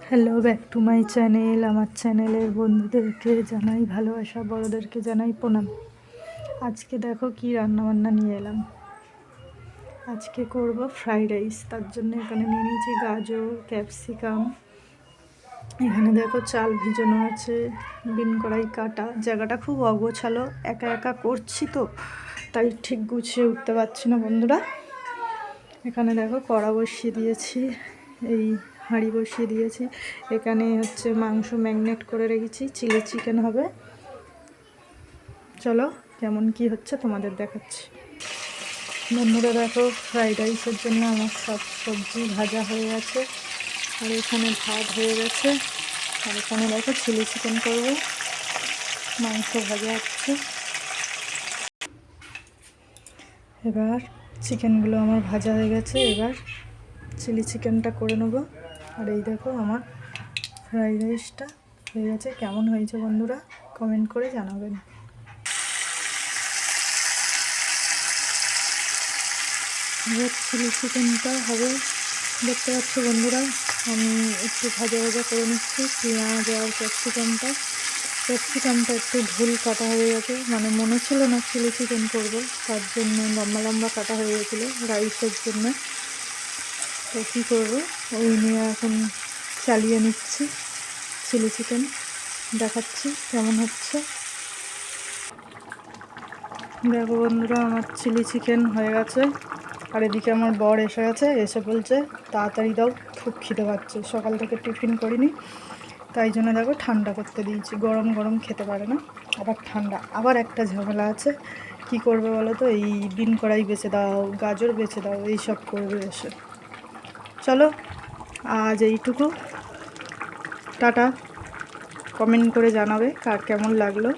Hello back to my channel. আমার চ্যানেলের বন্ধুদেরকে জানাই ভালোবাসা, বড়োদেরকে জানাই প্রণাম। আজকে দেখো কি রান্নাবান্না নিয়ে এলাম। আজকে করব ফ্রাইড রাইস। তার জন্য এখানে নিয়ে নিয়েছি গাজর, ক্যাপসিকাম। এখানে দেখো চাল ভিজানো আছে, বিন কড়াই কাটা। জায়গাটা খুব অগোছালো, একা একা করছি তো তাই ঠিক গুছিয়ে উঠতে পারছি না বন্ধুরা। এখানে দেখো কড়া বসিয়ে দিয়েছি, এই হাঁড়ি বসিয়ে দিয়েছি। এখানে হচ্ছে মাংস ম্যারিনেট করে রেখেছি, চিলি চিকেন হবে। চলো কেমন কি হচ্ছে তোমাদের দেখাচ্ছি। বন্ধুরা দেখো, ফ্রাইড রাইসের জন্য আমার সব সবজি ভাজা হয়ে গেছে, আর এখানে ভাত হয়ে গেছে। আর এখানে দেখো চিলি চিকেন করবো, মাংস ভাজা হচ্ছে। এবার চিকেনগুলো আমার ভাজা হয়ে গেছে, এবার চিলি চিকেনটা করে নেবো। আর এই দেখো আমার ফ্রাইড রাইসটা হয়ে গেছে। কেমন হয়েছে বন্ধুরা কমেন্ট করে জানাবেন। এবার চিলি চিকেনটা হবে, দেখতে পাচ্ছ বন্ধুরা আমি একটু ভাজা ভাজা করে নিচ্ছি পেঁয়াজ আর ক্যাপসিকামটা একটু ভুল কাটা হয়ে গেছে, মানে মনে ছিল না চিলি চিকেন করবো, তার জন্য লম্বা লম্বা কাটা হয়ে গেছিলো রাইসের জন্য। তো কী করবো, ওই নিয়ে এখন চালিয়ে নিচ্ছি চিলি চিকেন, দেখাচ্ছি কেমন হচ্ছে। দেখো বন্ধুরা আমার চিলি চিকেন হয়ে গেছে। আর এদিকে আমার বর এসে গেছে, এসে বলছে তাড়াতাড়ি দাও, খুব খিদে পাচ্ছে, সকাল থেকে টিফিন করিনি, তাই জন্য দেখো ঠান্ডা করতে দিয়েছি। গরম গরম খেতে পারে না, আবার ঠান্ডা। আবার একটা ঝামেলা আছে, কি করবে বলো তো, এই বিন কড়াই বেছে দাও, গাজর বেছে দাও, এইসব করবে এসে। চলো আজ এইটুকু, টাটা। কমেন্ট করে জানাবে কার কেমন লাগলো।